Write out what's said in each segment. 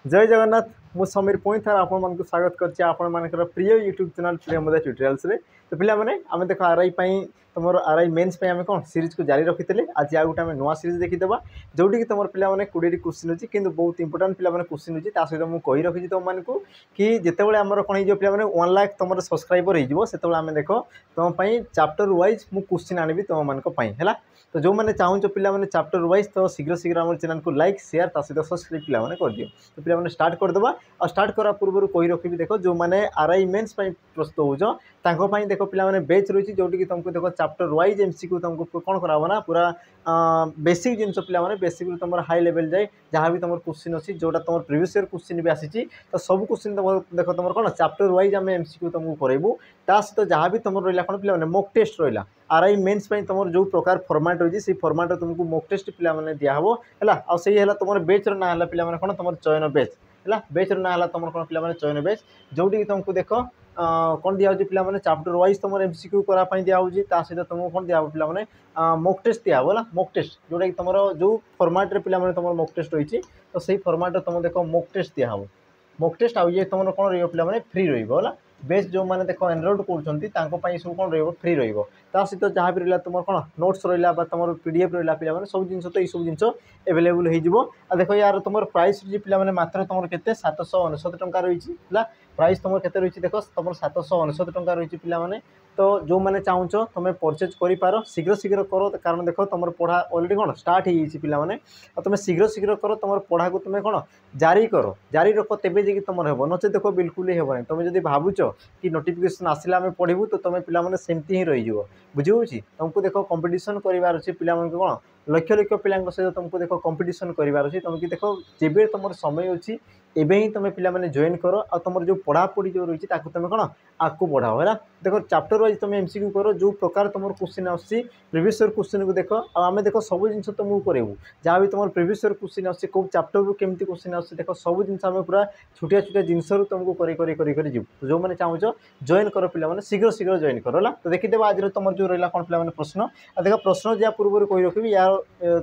जय जगन्नाथ मु समीर पुणी थर आपको स्वागत कर प्रिय यूट्यूब चैनल प्रिय मजा ट्यूटोरियल्स रे। तो पिला माने आमे देखो आरआई तुम आरआई मेन्स आम कौन सीरीज को जारी रखी थे। आज आ गोटे नुआ सीरीज देखीदेवा जोटी कि तुम पिला माने 20 क्वेश्चन अच्छी कि बहुत इंपोर्टेंट पिला क्वेश्चन अच्छी सहित मुझे कही रखी तुमको कि जितेबाला आमर कौन हो पिला 1 लाख तुम सब्सक्राइबर हो आम देख तुम चैप्टर वाइज मु क्वेश्चन आनी तुम है। तो जो मैंने चाहूँ पिला चैप्टर वाइज तो शीघ्र शीघ्र आम चैनल को लाइक शेयर सहित सब्सक्राइब पिला कर दियो। तो पिला स्टार्ट करदे और स्टार्ट करा पूर्व कही रखी देख जो मैंने आरआई मेन्स प्रस्तुत हो देख पिला बेच रही जोटि कि तुमको देख चैप्टर वाइज एमसीक्यू तुमको कौन कराबो ना पूरा बेसिक जिन पिला बेसिक तुम हाई लेवल जाए जहाँ भी तुम क्वेश्चन अच्छी जोटा तुम प्रीवियस ईयर क्वेश्चन भी आसी तो सब क्वेश्चन देख तुम कौन चैप्टर वाइज आम एमसीक्यू तुमको करेबू सहित जहाँ भी तुम रहा कौन पिला मॉक टेस्ट रहा आरआई मेन्स तुम जो प्रकार फॉर्मेट रही से फॉर्मेट तुमको मॉक टेस्ट पिला दिहब है और तुम बेच ना है पिला कौन तुम चयन बेच है बेच ना है तुम कौन पिला चयन बेच जोटी तुमको देख कौन दिया पिला चैप्टर वाइज तुम एमसीक्यू कराई दिखाई सहित तुमको कौन दिया पिला मॉक टेस्ट दिहब है मॉक टेस्ट जोटा कि तुम जो फॉर्मेट पिला तुम मॉक टेस्ट रही तो सही फॉर्मेट तुम देख मॉक टेस्ट दिहब मॉक टेस्ट आउ ये तुम कौन रही पिला फ्री रहा बेस जो मैंने देख एनरोल कर सब कौन फ्री रहित जहाँ भी रहा तुम कौन नोट्स रहा तुम पीडीएफ रहा पिला सब जिन तो सब जिन एवेलेबल हो देख यार तुम प्राइस रही पिला मात्र तुम के 799 टंका रही है प्राइस तुम के रही देख तुम 799 टंका रही पिला तो जो मैंने चाहूँ तुम परचेज कर शीघ्र शीघ्र कर कारण देख तुम पढ़ा अलरेडी कौन स्टार्ट हो पिला तुम शीघ्र शीघ्र कर तुम पढ़ा को तुम कौन जारी रख तेज जी तुम हे नचे देख बिल्कुल ही हेबनी तुम जब भावुच कि नोटिफिकेशन आसला आम पढ़ू तो तुम पिला सेमती ही रही बुझे तुमको देख कंपटीशन करार अच्छे पिला कौन लक्ष लक्ष पिला सहित तुमको देख कंपटीशन करार अच्छे तुमको देख जब तुम समय अच्छी एवं ही तुम पिला जॉइन कर और तुम जो पढ़ापढ़ी जो रही है तुम कौन आगू बढ़ाओ है देख चैप्टर वाइज तुम एमसीक्यू कर जो प्रकार तुम क्वेश्चन आसी प्रीवियस ईयर क्वेश्चन को देख आम देख सब जिन तुमको करेबू जहाँ भी तुम प्रीवियस ईयर क्वेश्चन आसी कौ चैप्टर रू केमती क्वेश्चन आसी देख सब जिन पूरा छोटिया छोटिया जिनस तुमको कर तो जो मैंने चाहूँ जॉइन कर पिला शीघ्र शीघ्र जॉइन कर तो देखीदेव आज तुम जो रहा कौन पिला प्रश्न देख प्रश्न जहाँ पूर्व कही रखी यार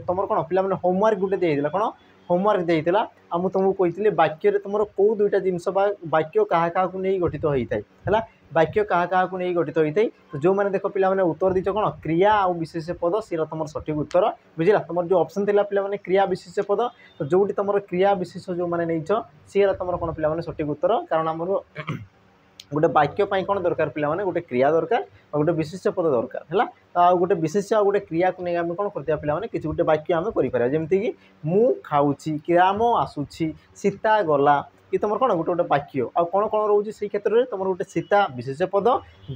तुम कौन पिला होमवर्क गोटे देला कौन होमवर्क देता आ मुझे तुमको कही वाक्य तुम कौ दुईटा जिनस वाक्य क्या नहीं गठित होता है वाक्य क्या नहीं गठित होता है तो जो मैंने देख पिला उत्तर दीच कौन क्रिया और विशेष पद सी तुम सठिक उत्तर बुझला तुम जो ऑप्शन थी पिला क्रिया विशेष पद तो जोटी तुम क्रिया विशेष जो मैंने नहीं सी तुम कौन पिला सठिक उत्तर कारण आम गोटे वाक्य कौन दरकार पिला गोटे क्रिया दरकार और गोटे विशेष पद दरकार है तो गोटे विशेष और गोटे क्रिया को नहीं आम कौन करते पिला किसी गोटे वाक्य आम कर जमीक मु खाऊँगी कि राम आसूची सीता गला ये तुम कौन गोटे गोटे वाक्य आ कौन कौन रोचे से क्षेत्र में तुम गोटे सीता विशेष पद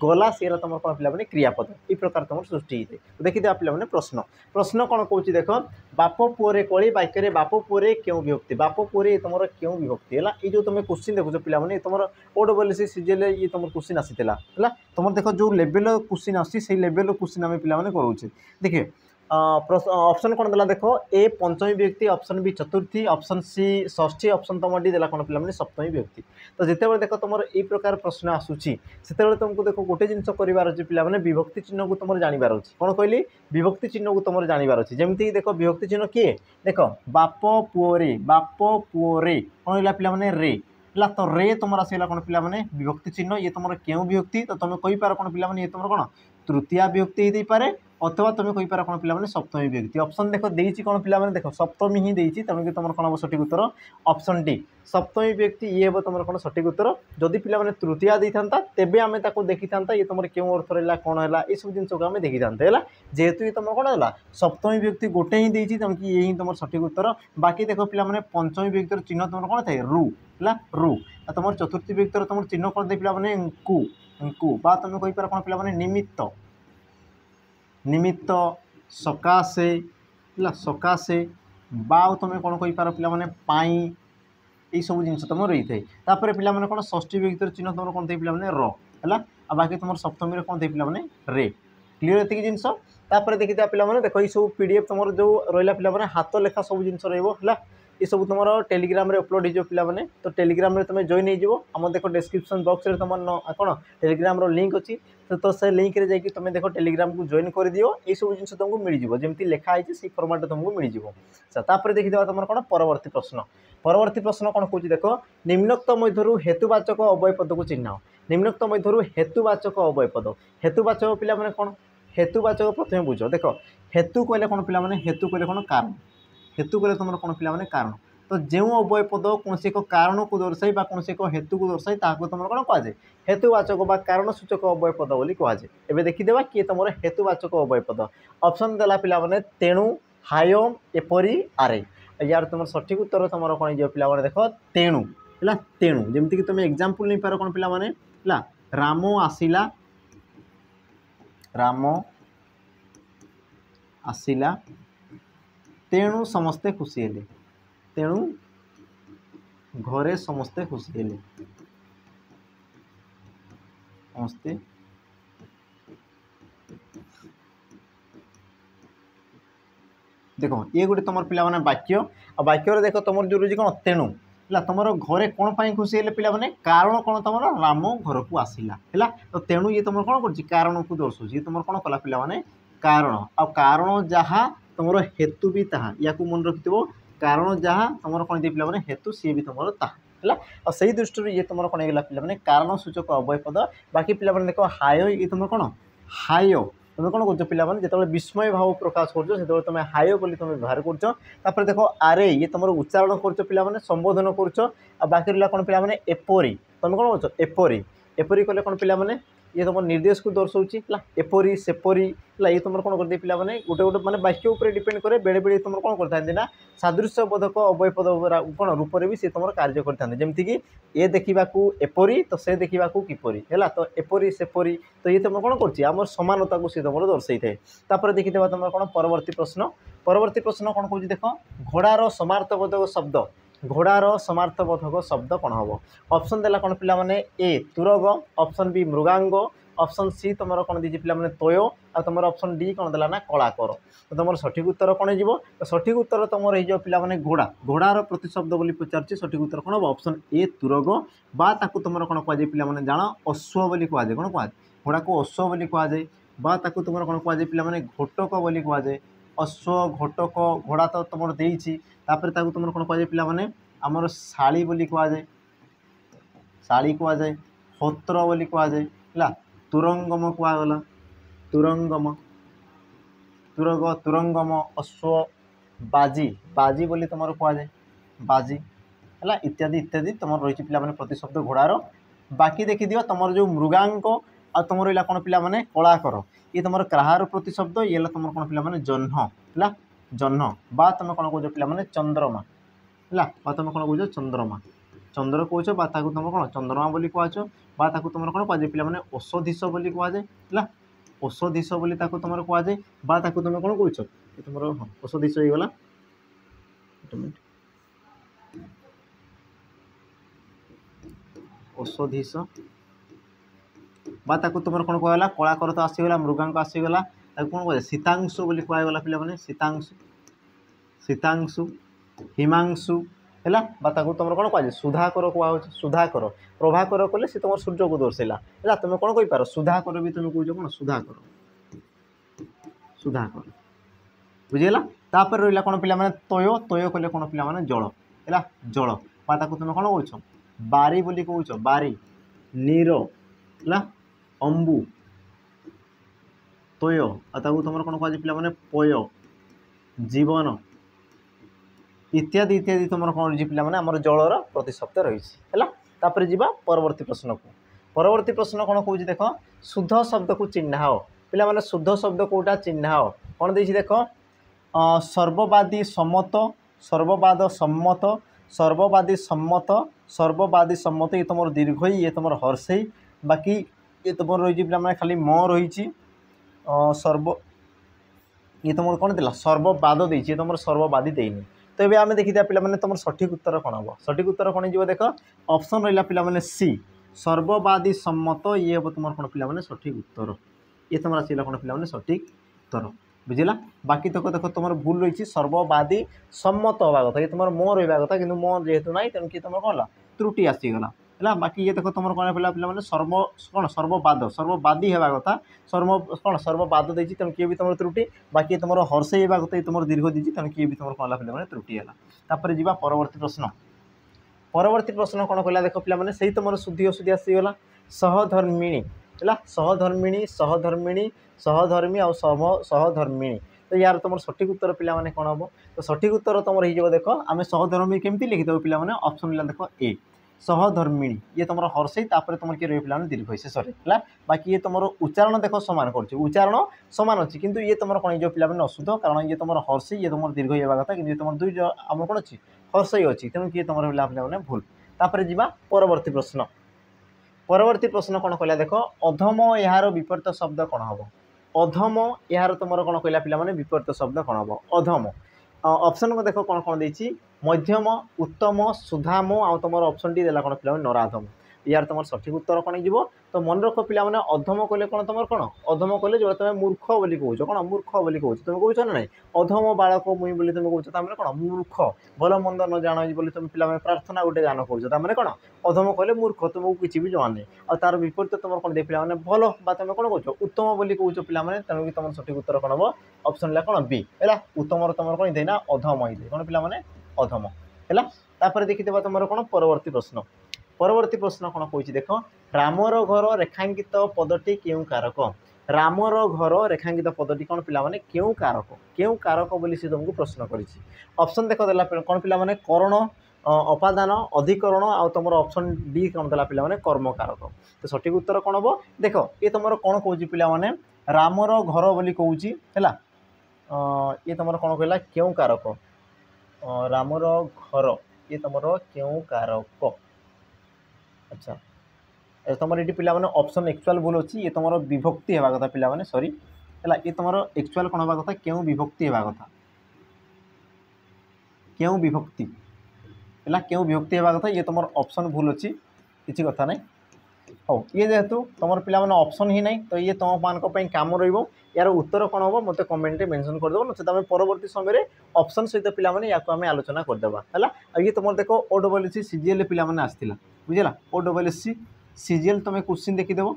गला सी तुम कौन पिला क्रियापद ये प्रकार तुम सृष्टि होते तो देखिए पिला प्रश्न प्रश्न कौन कौन देख बाप पुओरे कली वाक्य बाप पुओरे क्यों विभक्ति बाप पुओरे तुम क्यों विभक्ति है ये जो तुम क्वेश्चन देखो पिला तुम ओडब्ल्यूएससी सीजीएल ये तुम क्वेश्चन आसाला है तुम देख जो लेवल क्वेश्चन आसी लेवल क्वेश्चन आम पिला करोचे देखिए ऑप्शन कौन देला देख ए पंचमी विभक्ति ऑप्शन बी चतुर्थी ऑप्शन सी षष्ठी ऑप्शन तुम डी देला कौन पिला सप्तमी विभक्ति तो जितेबाला देख तुम ये प्रकार प्रश्न आसूची से तुमको देख गोटे जिन करार अच्छे पिला विभक्ति चिन्ह को तुम जानवर अच्छे कौन कहली विभक्ति चिन्ह को तुम जानवर अच्छे जमीक देख विभक्ति चिन्ह किए देख बाप पुओरे कौन है पिला रे है तो रे तुम आसला कौन पिला विभक्ति चिन्ह ये तुम क्यों विभक्ति तो तुम कहींपार कौन पिला ये तुम कौन तृतीया विभक्ति हो पारे अथवा तुम कहींपार कौन पिला सप्तमी विभक्ति ऑप्शन देख देती कौन पिला देख सप्तमी ही देती तेणुक तुम कौन हम सठिक उत्तर ऑप्शन डी सप्तमी विभक्ति ये हे तुम कौन सठिक उत्तर जदि पिला तृतीया देता तेबे आम देखी था ये तुम क्यों अर्थ रहा कौन है ये सब जिन को आम देखी था है जेहेतु ये तुम कौन है सप्तमी विभक्ति गोटे ही देती तेणुक ये ही तुम सठिक उत्तर बाकी देख पिला पंचमी विभक्तिर चिन्ह तुम कौन थे रु है रु तुम चतुर्थी विभक्तिर तुम चिन्ह कौन दे पिला अंकु अंकु बा तुम कहींपार कौन पिला निमित्त निमित्त सकाशे है सकाशे बा तुम कौन कहींपार पिला पाई ये सब जिन तुम रही थे तापर पिला कौन षष्ठी विभक्तिर चिन्ह तुम कौन थे पिला है बाकी तुम सप्तमी कौन थे पिला रे क्लीयर ये जिनस देखी पिला देख ये सब पीडीएफ तुम जो रहा पिला हाथ लेखा सब जिन रहा ये सब तुम टेलीग्राम रे अपलोड हो पिला माने तो टेलीग्राम रे तुम जॉइन हो आम देख डिस्क्रिप्शन बॉक्स रे तुम कौन टेलीग्राम रो लिंक अच्छी तो से लिंक रे जाकि तुम देख टेलीग्राम को जॉइन कर दियो ये सब जिन तुमको मिल जाव जमी लिखाई से फॉर्मेट तुमको मिल जापर देखीद तुम कौन परवर्ती प्रश्न कौन कौन देख निम्नोक्त मध्य हेतुवाचक अव्यय पद को चिन्ह निम्नोक्त मध्य हेतुवाचक अव्यय पद हेतुवाचक पिला माने कौन हेतुवाचक प्रथम बुझ देख हेतु कहले कौन पिला माने हेतु कहले कौन कारण हेतु कहले तुम कौन पिला माने कारण तो जो अव्यय पद कौन एक कारण को दर्शाई कौन एक हेतु को दर्शाई ताकू तुम कौन कहुए हेतुवाचक बा कारण सूचक अव्यय पद बोली कहुए एवं देखीदेवा किए तुम हेतुवाचक अव्यय पद ऑप्शन देला पिला माने तेणु हाय एपरी आरे यार तुम सठिक उत्तर तुम कौन हो पिला देख तेणु है तेणु जमीक तुम एग्जांपल नहीं पार कौन पिला माने राम आसिला तेणु समस्ते खुशी हेले तेणु घरे समस्ते खुशी हेले समस्ते देखो ये गोटे तुम पिला माने वाक्य आ वाक्य देख तुम जो रही कौन तेणु है तुम घरे कौन पाई खुशी हेले पिला माने कारण कौन तुम राम घर को आसिला है तो तेणु ये तुम कौन कर कारण को दर्शाऊँ ये तुम कौन कला पिला माने कारण आ कारण जहाँ तुम हेतु भी ताहा या मन रखिथ कारण जहाँ तुम कौन दे पिला माने हेतु सी भी तुम ताहा है और सही दृष्टि ये तुम कौन होगा पिला माने कारण सूचक अव्यय पद बाकी पिला माने देख हाय ये तुम कौन हाय तुम कौन कर पिला माने जिते विस्मय भाव प्रकाश कर तुम हाय बोली तुम व्यवहार कर देख आरे ये तुम उच्चारण कर पिला माने संबोधन कर बाकी रहा कौन पिला माने एपरी तुम कौन कर एपरी एपरी कले कौन पिला माने ये तुम निर्देश को दर्शाऊँगी एपरी सेपरी ये तुम कौन करते पिला माने गोटे गोटे माने वाक्य उपर डिपेंड करे बेले बेले तुम कौन करते ना सादृश्य बोधक अव्यय पद कौन रूप भी सी तुम कार्य करते जमीक कि ये देखा एपरी तो से देखा किपरी है तो एपरी सेपरी तो ये तुम कौन कर समानता को सी तुम दर्शाई थाए देखीदेवा तुम कौन परवर्ती प्रश्न कौन कौन देख घोड़ार समार्थबोधक शब्द घोड़ार समार्थबोधक शब्द कौन हम ऑप्शन देला कौन पिला माने ए तुरग option B Mrigang option C तुम कौन दीजिए पिला माने तोय आ तुम ऑप्शन डी कौन देला ना कलाकर तो तुम सठिक उत्तर कौन हो तो सठिक उत्तर तुम हो पिला माने घोड़ा घोड़ार प्रतिशब्द बोली पचार सठिक उत्तर कौन हम ऑप्शन ए तुरग बा ताकू तुम कौन कहुए पिला माने जान अश्व बोली कहुए कौन कहुए घोड़ा को अश्व बोली कहुए बा ताकू तुम कौन कहुए पिला माने घोटक बोली कहुए अश्व घोटक घोड़ा तो तुम देती तुम कौन कहुए पिला माने आमर शाड़ी बोली कहुए शाड़ी कहुए होत्र बोली कहुए है तुरंगम कहुगला तुरंगम तुरग तुरंगम अश्व बाजी बाजी बोली तुम कहुए बाजी है इत्यादि इत्यादि तुम रही पिला माने प्रतिशब्द घोड़ार बाकी देखी दियो तुम जो मृगांक आ तुम रहा कौन पिला माने कलाकर ये तुम क्राहार प्रतिशब्द ये तुम कौन पिला माने जह्न है जह्न बा तुम कौन कौच पिला माने चंद्रमा है तुम कौन कौच चंद्रमा चंद्र कौच तुम कौन चंद्रमा बोली कहुच बा तुम कौन कहुए पिला माने औषधिश बोली कहुए है औषधिश बोली तुम कहुए बा तुम कौन कौच तुम हाँ औषधिश हो गला औषधिश बा तुम कौन कहला कलाकर तो आसीगला मृगांक आसीगला कौन कह शीतांशु बोली कहगला पिला माने शीतांशु शीतांशु हिमांशु है बा तुम कौन कह सुधाकर कह सुधाकर प्रभाकर कले सी तुम सूर्य को दर्शाइला है तुम कौन कहींपार सुधाकर भी तुम कौच कौन सुधाकर सुधाकर बुझीगला तापर रहा कौन पिला माने तोय तोय कले कौन पिला माने जल है जल बा तुम कौन कौच बारी बोली कौच बारी नीर है अंबु तोय तुम कौन कह पिला माने पय जीवन इत्यादि इत्यादि तुम कौन पिला माने आमर जलर प्रतिशब्द रही है जीवा परवर्ती प्रश्न को परवर्ती प्रश्न कौन कौच देख शुद्ध शब्द को चिन्हाओ पिला माने शुद्ध शब्द कौटा चिन्हाओ कौन देख देख सर्ववादी सम्मत सर्ववाद सम्मत सर्ववादी सम्मत सर्ववादी सम्मत ये तुम दीर्घ ये तुम हर्षई बाकी ये तुम रही पिला माने खाली म रही सर्व ये तुम कौन दिला सर्ववाद देती तुम सर्ववादी देनी तो ये आम देखी पिला माने तुम सठिक उत्तर कौन हम सठिक उत्तर कौन हो देख ऑप्शन रहा पिला माने सी सर्ववादी सम्मत ये हम तुम कौन पिला माने सठिक उत्तर ये तुम आसला कौन पिला माने सठिक उत्तर बुझला बाकी तक देख तुम भूल रही सर्ववादी सम्मत हवा कथा ये तुम मो रहा कथा कि मो जेहेतु ना तेणु कि तुम कौन त्रुटि आसीगला है बाकी ये देख तुम कौन पे पे सर्व कौन सर्ववादी हवा कथा सर्व कौन सर्ववाद देती तेणु किए भी तुम त्रुटि बाकी तुम हर्षे हवा कथा तुम दीर्घ देती तेणु किए भी तुम कौन पे त्रुटि है जी परवर्ती प्रश्न परवर्ती प्रश्न कौन कहला देख पे से तुम शुद्धि अशुद्धि आसीगला सहधर्मिणी है सहधर्मिणी सहधर्मिणी सहधर्मी आ सहधर्मिणी तो यार तुम सठिक उत्तर पे कौन हम तो सठिक उत्तर तुम हो देख आम सहधर्मी केमती लिखिदेव पे ऑप्शन देख ए सहधर्मिणी ये तुम हर्षई तुम किए रही पे दीर्घ शेष है बाकी ये तुम उच्चारण देख सामान कर उच्चारण सामान अच्छी किंतु ये तुम कौन जो पे अशुद्ध कारण ये तुम हर्षई ये तुम दीर्घ होगा कथा कि तुम दुई आम कौन अच्छी हर्षई अच्छी तेणु किए तुम पे भूल तापर जा परवर्ती प्रश्न परवर्ती प्रश्न कौन कहला देख अधम यार विपरीत शब्द कौन हम अधम यार तुम कौन कहला पे विपरीत शब्द कौन हम अधम ऑप्शन को देख कौन कौन देती मध्यम उत्तम सुधाम आ तुम ऑप्शन टी देला कौन पे नराधम यार तुम सठिक उत्तर कौन हो तो मन रख पे अधम कहले कौन तुम कौन अधम कहले जो तुम मूर्ख बोली कौच कौन मूर्ख बोली कौच तुम कौच ना नहीं अधम बालक मुई बोली तुम कौच कौन मूर्ख भल मंद न जान बोली तुम पे प्रार्थना गोटे गान कौच कौन अधम कहले मूर्ख तुमको किसी भी जमा नहीं और तार विपरीत तुम कौन दे पे भल तुम कौन कौच उत्तम बोली कौच पे तेणुक तुम सठिक उत्तर कौन हम ऑप्शन कौन बी है उत्तम तुम कौन देना अधम ही कौन पे अधम है देखिए तुम कौन परवर्ती प्रश्न परवर्ती प्रश्न कौन कह देख रामर घर रेखांकित पदटी क्यों कारक रामर घर रेखांकित पदटी कौन पे क्यों कारक बोली सी तुमको प्रश्न कर ऑप्शन देख देला कौन पे करण अपादान अधिकरण आ तुम ऑप्शन डी कौन देला पे कर्म कारक तो सठिक उत्तर कौन हम देख ये तुम कौन कौच पे रामर घर बोली कौच है ये तुम कौन कहला क्यों कारक रामर घर ये तुम क्यों कारक अच्छा तुम ये पे ऑप्शन एक्चुअल भूल अच्छी ये तुम विभक्ति हवा कथा पे सॉरी है ये तुम एक्चुअल कौन हवा कथा क्यों विभक्ति हवा कथा क्यों विभक्ति है क्यों विभक्ति हवा कथा ये तुम ऑप्शन भूल अच्छी किसी कथा नहीं हो ये जेहेतु तुम पे ऑप्शन ही नहीं तो ये तुम मान काम रही यार उत्तर कौन हम मत कमेंट में मेंशन करदेव ना तुम परवर्ती समय ऑप्शन सहित पे या आलोचना करदेवा है ये तुम देख ओ डबल एस सीजीएल पे आसाला बुझला ओ डबल एस सीजीएल तुम क्वेश्चन देखीदेव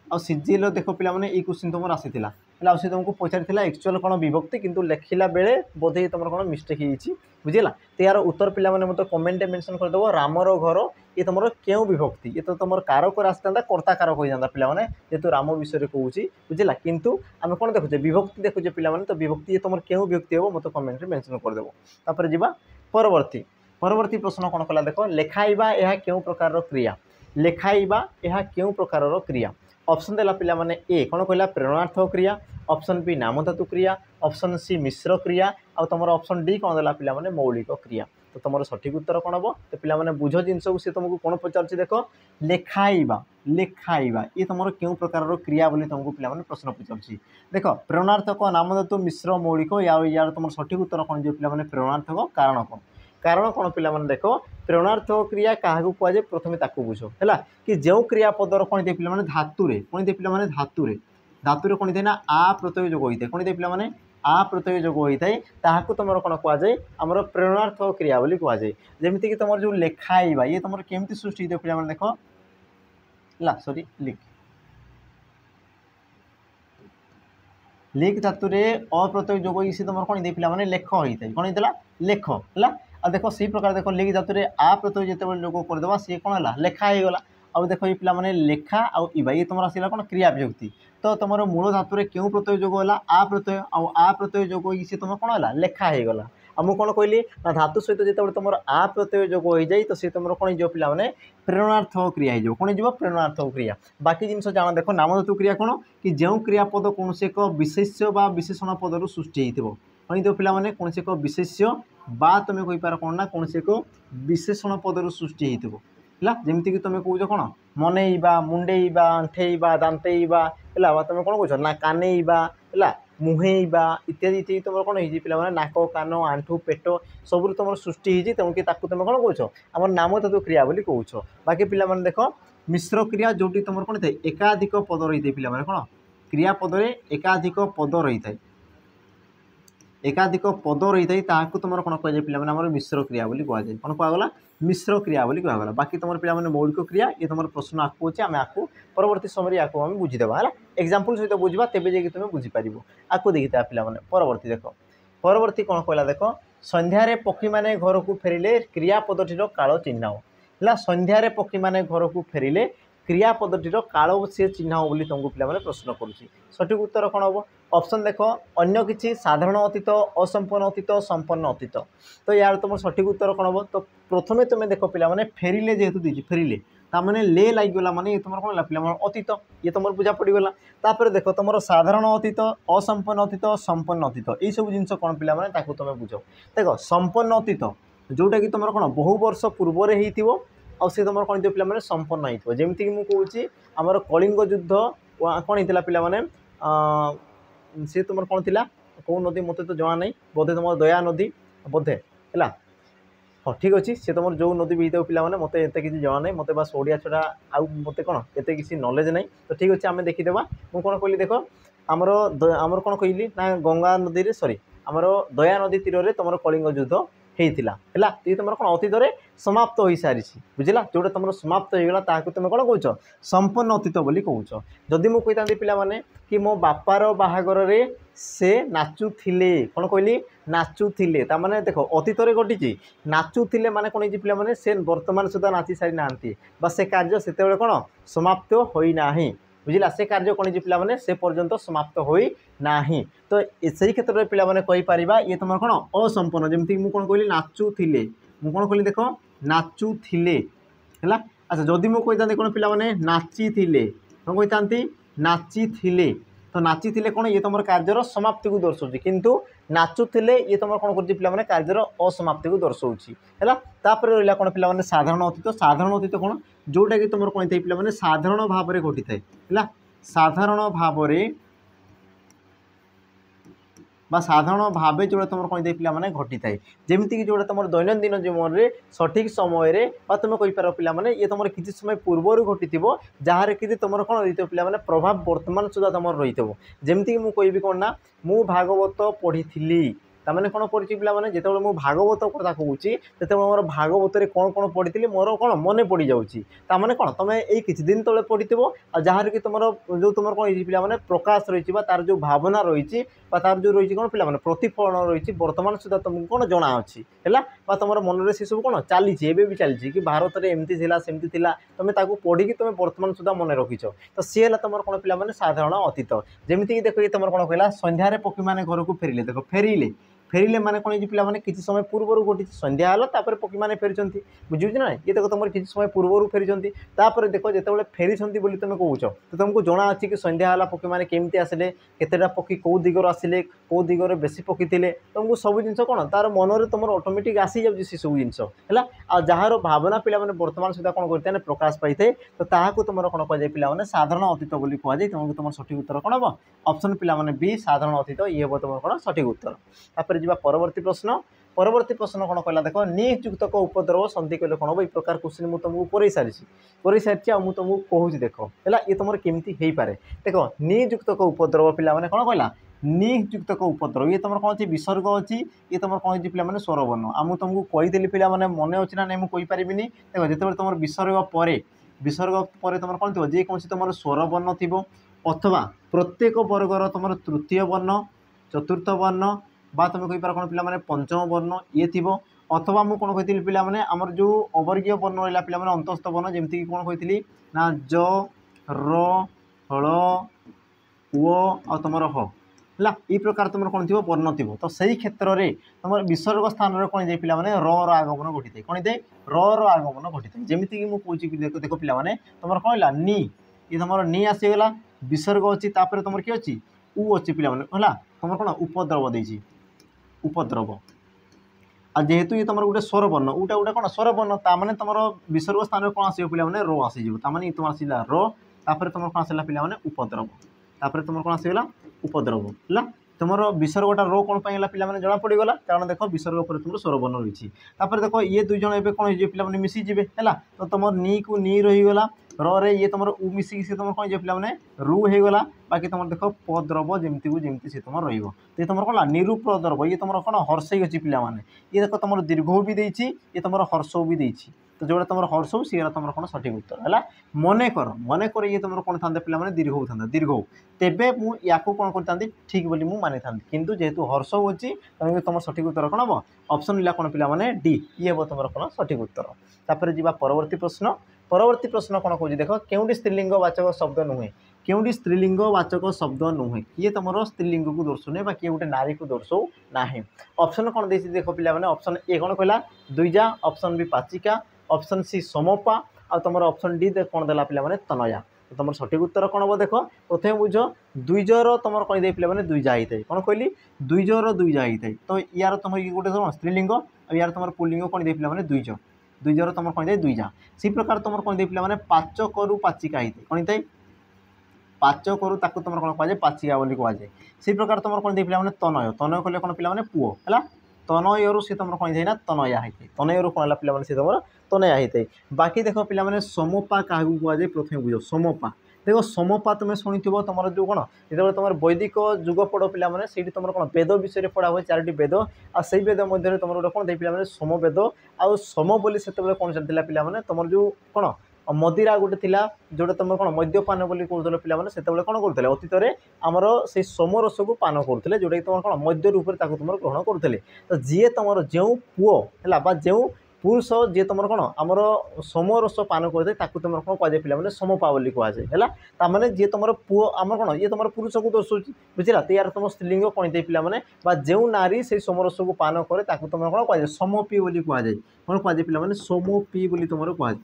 आ सीजीएल देख पे ये क्वेश्चन तुम आसाला है सी तुमको पचार एक्चुअल कौन विभक्ति किंतु लिखला बेले बोधे तुम कौन मिस्टेक होती बुझला तो यार उत्तर पे मत कमेंट मेंशन करदेव रामर घर ये तुम क्यों विभक्ति ये तो तुम कारक आसता कर्ता कारक हो जाता पे जेहतु राम विषय कहूँ बुझला किंतु आम कौन देखुचे विभक्ति देखुचे पे तो विभक्ति ये तुम क्यों विभक्ति हम मत कमेंट मेंशन करदेव तापर जा परवर्ती परवर्ती प्रश्न कौन कला देख लेखाइबा यह क्यों प्रकार क्रिया लेखाइबा यह क्यों प्रकार क्रिया ऑप्शन देला पे ए कौन कहला प्रेरणार्थक क्रिया ऑप्शन बी नामधातु क्रिया ऑप्शन सी मिश्र क्रिया आ तुम ऑप्शन डी कौन देला पे मौलिक क्रिया तो तुम सठिक उत्तर कौन हम तो पे बुझ जिनस को सी तुमको कौन पचार देख लेखाइबा लेखाइबा ये तुम क्यों प्रकार क्रिया बोली तुमको पे प्रश्न पचार देख प्रेरणार्थक नामधातु मिश्र मौलिक यार तुम सठिक उत्तर कौन जो पे प्रेरणार्थक कारण कौन पे देख प्रेरणार्थक क्रिया क्या कहुए प्रथम ताकू बुझ है कि जो क्रियापदर कौन दे पे धातुरे कौन दे पे धातुरे धातुरे कौन थे ना आ प्रत्यय जोग होता है कौन दे पे आ प्रत्यय जोग होता है ताकू तुम कौन कहुए आमर प्रेरणार्थक क्रिया बोली कहुए जमीक तुम जो लेखाइबा ये तुम केमती सृष्टि होता पे देख ला सॉरी लिख लिख धातुरे अप्रत्यय जोग सी तुम कौन दे पे लेख होता है कौन होता लेख है आ देख से प्रकार देख लिख धातुरे आ प्रत्यय जिते जोग करदे सी कौन है लेखा हो गला आ देख ये पे लेखा आउ इबा ये तुम आसला कौन क्रिया विभक्ति तो तुम मूल धातुरे क्यों प्रत्यय जोग है आ प्रत्यय जोग सी तुम कौन है लेखा हो गला आ मुझे कौन कहली ना धातु सहित जो तुम आ प्रत्यय जोग हो जाए तो सी तुम कौन हो पे प्रेरणार्थक क्रिया हो कौन हो प्रेरणार्थक क्रिया बाकी जिन जान देख नामधातु क्रिया कौन कि जो क्रियापद कौन से एक विशेष्य बा विशेषण पदर सृष्टि हो कौन हो पे कौन से एक विशेष्य बा तुम कहींपार कौन ना कौन से एक विशेषण पदर सृष्टि हो जमीक तुम कौच कौन मनईबा मुंडेईबा आंठेईबा दांतेईबा है तुम कौन कौच ना कानेईबा है मुहेईबा इत्यादि इत्यादि तुम कौन हो पे नाक कान आंठू पेट सब तुम सृष्टि होती तेणुक तुम कौन कौच आम नाम धातु क्रिया बोली कौच बाकी पे देख मिश्र क्रिया जोटी तुम कौन थे एकाधिक पद रही है पे कौन क्रियापदे एकाधिक पद रही है एकाधिक पद रही था तुम कौन कह पे मिश्र क्रिया बोली कहुए कौन कहगला मिश्र क्रिया बोली कहगला। बाकी तुम पे मौलिक क्रिया ये तुम प्रश्न आगे अच्छे आम आपको परवर्ती समय आपको आम बुझीदेवा है एग्जाम्पल सहित बुझा तेज जाकि तुम बुझीपार आपको देखिए पे परवर्ती देख परवर्ती कौन कहला देख संध्यारे पक्षी मैंने घर को फेरिले क्रियापदटीर काल चिन्ह है संध्यारे पक्षी मैंने घर को फेरिले क्रियापदटीर काल सी चिन्ह बोली तुमको पे प्रश्न करुँच सठिक उत्तर कौन हम ऑप्शन देख अन्य किसी साधारण अतीत असंपन्न अतीत संपन्न अतीत तो यार तुम सठिक उत्तर कौन हम तो प्रथम तुम देख पे फेरिले जेहेतु दीजिए फेरिले ताने ले लगिगला माने ये तुम कौन पे अतीत ये तुम बुझा पड़गला तापर देख तुम साधारण अतीत असंपन्न अतीत संपन्न अतीत यही सब जिन कौन पे तुम बुझ देख संपन्न अतीत जोटा कि तुम कौन बहु वर्ष पूर्व आ सी तुम कौन पे संपन्न हो जमीक मुझे आमर कलिंग युद्ध कौन होता पे सी तुम कौन थी कौ नदी मत तो जना ना बोधे तुम दया नदी बोधे है हाँ ठीक अच्छे सी तुम जो नदी भी होता पे मत एत किसी जना ना मत बास ओडिया छड़ा आउ मत कौन एत किसी नॉलेज ना तो ठीक अच्छे आम देखीदेवा मुझे कौन कहली देख आमर आमर कौन कहली ना गंगा नदी सॉरी आमर दया नदी तीर में तुम कलिंग युद्ध होता है ये तुम कौन अतीत समाप्त हो सारी बुझला जोटा तुम समाप्त होगा तुम कौन कौच संपन्न अतीत बोली कहूच जदि मुझे कहता पे कि मो बापार बाहागर से नाचुले कौन कहली नाचुले ताने देख अतीत घटी नाचुले माने कौन पे से वर्तमान सुधा नाची सारी ना से कार्य से कौन समाप्त होना बुझला से कार्य कौन पे से पर्यंत समाप्त होना तो से क्षेत्र में पे कहीपर ये तुम कौन असंपन्न जमीक मुझे कौन कहली नाचुले मुझे कौन कहली देख नाचुले है अच्छा जदि मुझे कहता कौन पे नाची कौन कहता नाची तो नाची कौन ये तुम कार्यर समाप्ति को दर्शाऊँ किंतु नाचुले ये तुम कौन कर कार्यर असमाप्ति को दर्शाऊँगी है रहा कौन पे साधारण अतीत कौन जोटा कि तुम कौन पे साधारण भाव में घटी है साधारण भाव साधारण भाव जो तुम कौन पे घटी थाए जमीक जो तुम दैनंदिन जीवन में सठिक समय तुम कहीपर पे ये तुम किसी समय पूर्वर घटी जहाँ कि तुम कौन रही पे प्रभाव वर्तमान सुधा तुम रही जमीक मुझे कह कौन ना मु भागवत पढ़ी ताने कौन पढ़ी पे जो मुझे भागवत कथा कहूँ मोर भागवत कौन कौन पढ़ी मोर कौन मन पड़ जाने कौन तुम ये किसी दिन तले पढ़ी जहाँ कि तुम जो तुम कौन पे प्रकाश रही तार जो भावना रही तार जो रही कौन पे प्रतिफलन रही वर्तमान सुधा तुमको कौन जना अच्छी है तुम मन में से सब कौन चली भी चली कि भारत में एमती सेमती तुम पढ़ी तुम वर्तमान सुधा मन रखीच तो सी है तुम कौन पे साधारण अतीत जमीक देख ये तुम कौन कहला संध्यारे पक्षी मैंने घर को फेरिले देख फेरिले माने कौन पे किसी समय पूर्वर घटी संध्या है पक्षी मैंने फेरी बुझे ना ये देख तुम किसी समय पूर्वर फेरी देख जो फेरी बोली तुम कौच तो तुमको जना अच्छी कि संध्या है पक्षी मैंने केमती आसिले केतेटा पक्षी कौ दिगर आसिले कौ दिगर बेसी पक्षी थे तुमको सब जिन कौन तार मन में तुम ऑटोमेटिक आसी जाऊँगी से सब जिन है जार भावना पे वर्तमान सुधा कौन करते प्रकाश पाई थे तो ताकू तुम कौन कह पे साधारण अतीत बोली कहुए तुमको तुम सठिक उत्तर कौन हम ऑप्शन पे बी साधारण अतीत ये हम तुम कौन सठिक उत्तर जा परवर्ती प्रश्न कौन कहला देख नियुक्तक उपद्रव संधि कहले कौन हम ये प्रकार क्वेश्चन मुझे तुमको पढ़ी सारी मुझे तुमको कहूँ देख है ये तुम केमती हो पारे देख नियुक्तक उपद्रव पे कौन कहला नियुक्तक उपद्रव ये तुम कौन अच्छी विसर्ग अच्छी ये तुम कौन पे स्वरवर्ण आ मुझे तुमको कही पे मन अच्छी ना नहीं मुझे कहीपरि देख जो तुम विसर्ग पर तुम कौन थी जेको तुम स्वरवर्ण थी अथवा प्रत्येक वर्गर तुम तृतीय वर्ण चतुर्थ वर्ण बा तुम कहीपर कौन पे पंचम वर्ण ये थी अथवा मुझे कौन कही पे आमर जो अवर्गीय वर्ण रहा पे अंतस्थ वर्ण जमीक कौन कही ना ज र हल उ आ तुम ह है ये प्रकार तुम कौन थी वर्ण थी तो सही क्षेत्र में तुम विसर्ग स्थान में कौन जाए पे र आगमन घटी थाए कौन थाए र आगमन घटी थाए जमीक मुझे देख देख पे तुम कौन है नी ये तुम नी आसीगला विसर्ग अच्छी तुम किए अच्छी उ अच्छी पे है तुम कौन उपद्रव देती उपद्रव आ जेहेतु ये तुम गोटे स्वरवर्ण उटा गोटे कौन स्वरवर्ण ताने तुम विसर्ग स्थान में कौन आसो पे रो आसीज ताने तुम आसला रो तुम कौन आसला पे उपद्रव तुम कौन आसगला उपद्रव है तुम विसर्गटा रो कौन पाई पे जना पड़गला कारण देख विसर्ग पर तुम स्वरवर्ण रही देख ये दुई जन ए कौन पे मिसीजे है तो तुम नी को नी रहीगला रे ये तुम उ मिसिक सी तुम कौन पे रु हो गला बाकी तुम देख पद्रव जमती को जमती सी तुम रही तो तुम कौन निरूपद्रव ये तुम कौन हर्षई अच्छी पे ये देख तुम दीर्घ भी देती ये तुम हर्ष भी देती तो जोड़ा तुम हर्ष हो सी तुम कौन सठिक उत्तर है मन कर ये तुम कौन था पे दीर्घ था दीर्घ तेबे मुझे कौन करता ठीक बोली मानी था किंतु जेहेतु हर्ष होची तुम सठिक उत्तर कौन हम ऑप्शन मिला कौन पे डी ये हम तुम कौन सठिक उत्तर तापर जी परवर्ती प्रश्न कौन कौन देख केउटी स्त्रीलिंग वाचक शब्द नुहे केउटी स्त्रीलिंग वाचक शब्द नुहे किए तुम स्त्रीलिंग को दर्शाउने किए गोटे नारी को दर्शाऊ ना ऑप्शन कौन दे देख पे ऑप्शन ए कौन कहला दुईजा ऑप्शन बी पाचिका ऑप्शन सी समपा आ तुम ऑप्शन डी कौन देला पे तनया तो तुम सठिक उत्तर कौन हम देख प्रथम बुझ दुईजर तुम कौन दे पे दुईजा होता है कौन कहली दुईजर दुईजा होता है तो यार तुम ये गोटे कौन स्त्रीलिंग यार तुम पुल्लिंग कौन दे पे दुईज दुईजर तुम कौन दे दुईजा से प्रकार तुम कौन दे पे पाचकरू पाचिका होता है कौन होता है पाचकरू ताकू तुम कौन कहुए पाचिका बोली कहुए से प्रकार तुम कौन दे पे तनय तनय कहले कौन पे पुओ है तनयरू सी तुम कौन ना तनया होता है तनयरू कौन पे सी तुम तनया होता है बाकी देख पे समपा क्या कहुए प्रथम बुझ समपा देख समपा तुम शुणी तुम जो कौन जो तुम वैदिक जुग पढ़ पे से तुम कौन वेद विषय पढ़ा हुए 4टी वेद आ से वेद मध्य तुम गोटे कौन दे पे समवेद आउ सम बोली से कौन चलता पे तुम जो कौन मदिरा गोटे थिला जोटा तुम कौन मद्यपान बोली कहते पे से कौन करते अतीत में आमर से सोमरस को पान करते जोटा कि तुम कौन मद्य रूप से तुम ग्रहण करते तो जी तुम जो पुओ है जो पुरुष जी तुम कौन आमर सोमरस पान करते तुम कौन कहुए पे समपा बोली कहुए है ताने जी तुम पुओ आम कौन ये तुम पुरुष को दर्शाऊँ बुझला तो यार तुम स्त्रीलिंग कौन दे पे जो नारी से सोमरस को पान करे तुम कौन कहुए समपी बोली कहुए कौन कहुए पे समपी बोली तुम कहुए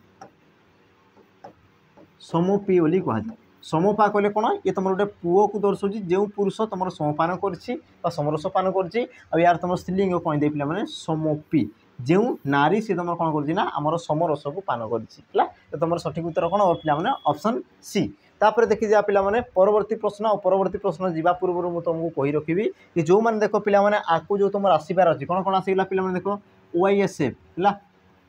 समपी बोली कहुए समपा कहले कौन ये तुम गोटे पुओ को दर्शाऊँ जो पुरुष तुम समपान कर समरस पान कर यार तुम स्त्रीलिंग कौन दे पे समपी जो नारी सी तुम कौन करना आमर समरस को पान कर तुम सठिक उत्तर कौन हम पे ऑप्शन सी तापर देखी जा पे परवर्ती प्रश्न और परवर्ती प्रश्न जावा पूर्व मुझे तुमको कही रखी कि जो मैंने देख पे आपको जो तुम आसबार अच्छी कौन कौन आसगला पे देख YSF है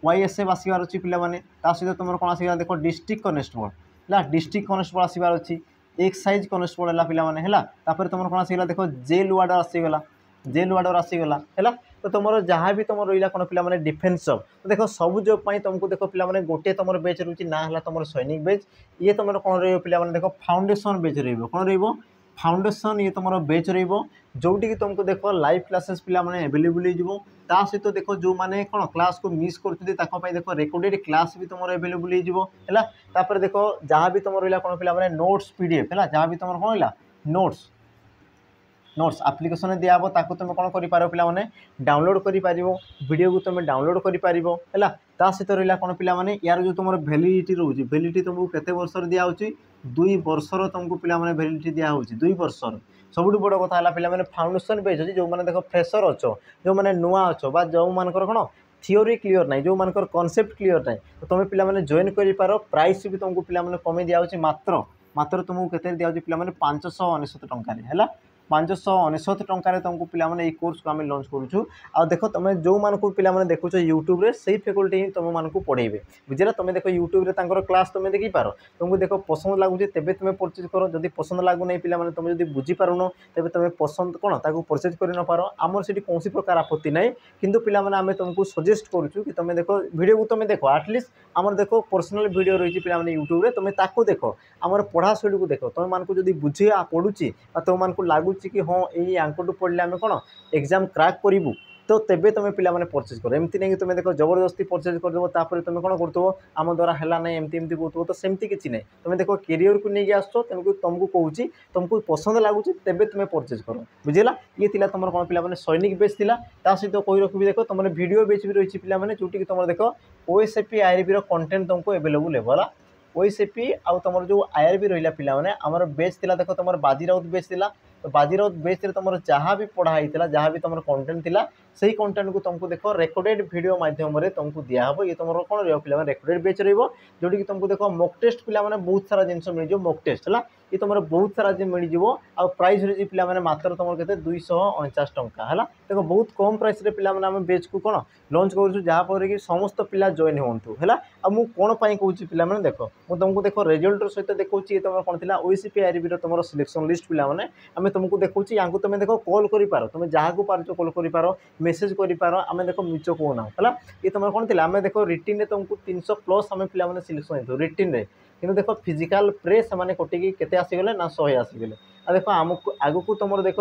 YSF आसबार अच्छी पे सहित तुम कौन आसगला देख डिस्ट्रिक्ट कनेस्टेबल है डिस्ट्रिक्ट कनेस्टेबल आसबार अच्छी एक्साइज कनेस्टेबल है पे तुम कौन आसगला देख जेल वार्डर आसीगला जेल वार्डर आसीगला है तो तुम जहाँ भी तुम रहा कौन पे डिफेन्स जॉब तो देख सब जॉब तुमको देख पे गोटे तुम बेच रोचे ना है तुम सैनिक बेच ये तुम कौन पे देख फाउंडेशन बेच रहा फाउंडेशन ये तुम बेच रोटी कि तुमको देख लाइव क्लासेस पे एवेलेबल हो सहित देख जो मैंने कौन क्लास को मिस कर देख रेकर्डेड क्लास भी तुम एवेलेबल हो देख जहाँ भी तुम रहा कौन पे नोट्स PDF है जहाँ भी तुम कौन नोट्स नोट्स आप्लिकेसन दिहब ताको तुम कौन कर पे डाउनलोड कर वीडियो को तुम डाउनलोड कर सहित रहा कौन पे यार जो तुम वैलिडिटी रोचे वैलिडिटी तुमको केते वर्षर दिखाई 2 वर्षर तुमको पे वैलिडिटी दिखाई 2 वर्षर सबुठ बड़ कथा है पे फाउंडेशन बेच अच्छी जो मैंने देख फ्रेशर अच्छ जो मैंने नुआ अच्छ जो मानकर कौन थियोरी क्लीयर ना जो मानकर कॉन्सेप्ट क्लीयर ना तो तुम पे जॉइन कर प्राइस भी तुमको पे कमे दिखाई मात्र मात्र तुमको केते दिखाई पे 599 टंका है 599 टंकार तुमको पे कोर्स को आम लॉन्च करूँ आ देख तुम जो मानक पे देखुच यूट्यूब से फैकल्टी ही तुम मानक पढ़ेबे बुझे तुम देख यूट्यूब क्लास तुम देखी पार तुमको देख पसंद लगुच तेज तुम परचेज कर जब पसंद लगुना पे तुम जो बुझीपारुन तेज तुम पसंद कौन ताको परचेज कर न पार आमर से कौन प्रकार आपत्ति ना कि पे आम तुमको सजेस्ट करूँ कि तुम देख वीडियो को तुम देख आटलिस्ट आमर देख पर्सनल वीडियो रही पे यूट्यूब तुम ताको देख आमर पढ़ा शैली को देख तुम मानक जब बुझे पढ़ुची तुम मानक लगुच कि हाँ ये आंकटू पढ़ले आम कौन एग्जाम क्रैक करूँ तो तेबे तुम पे परचेज कर एमती नहीं कि तुम देख जबरदस्ती परचेज करदेव तुम कौन करतु आम द्वारा है ना एमती एमती कहते तो सेमती किसी ना तुम देख कैरियर को लेकिन आस तेणुक तुमको कहूँ तुमको पसंद लगुच तेबे तुम परचेज कर बुझेगा ये थी तुम कौन पे सैनिक बेच था सहित कही रखी देख तुम वीडियो बेच भी रही पे जोटि तुम देख OSAP IRB कंटेंट तुमको एवेलेबल है OSAP आउ तुम जो IRB रहा पे आमर बेच था देख तुम बाजीराउत बेच था तो बाजीराउत बेच तुम जहाँ भी पढ़ाई जहाँ भी तुम कंटेंट थिला से कंटेंट को तुमको देख रेकर्डेड वीडियो माध्यम तुमको दिहब ये तुम कौन रहा पे रेकर्डेड बैच रोटी कि तुमको देख मॉक टेस्ट पे बहुत सारा जिन मिल मॉक टेस्ट है ये तुम बहुत सारा मिल आ प्राइस रही पे मात्र तुम के 249 टंका है देख बहुत कम प्राइस पे बैच को कौन लॉन्च करूँ जहाँफल कि समस्त पिला जॉइन हूँ है मुझे कौन पर कौन पे देख मुझे तुमको देख रिजल्ट सहित देखा तुम कौन थी ओसीपीआरबी तुम सिलेक्शन लिस्ट पे आम तुमको देखा या तुम देख कॉल कर तुम जहाँ पार्च कॉल कर मेसेज कर आम देख मिच कहना है ये तुम कौन थी आम देख रिटिन में तुमको 300+ आम पे सिलेक्शन हो रिटिन में कि देख फिजिकाल प्रे से कटिकी केते आसीगले ना 100 आसीगले देख आमको आगू तुम देख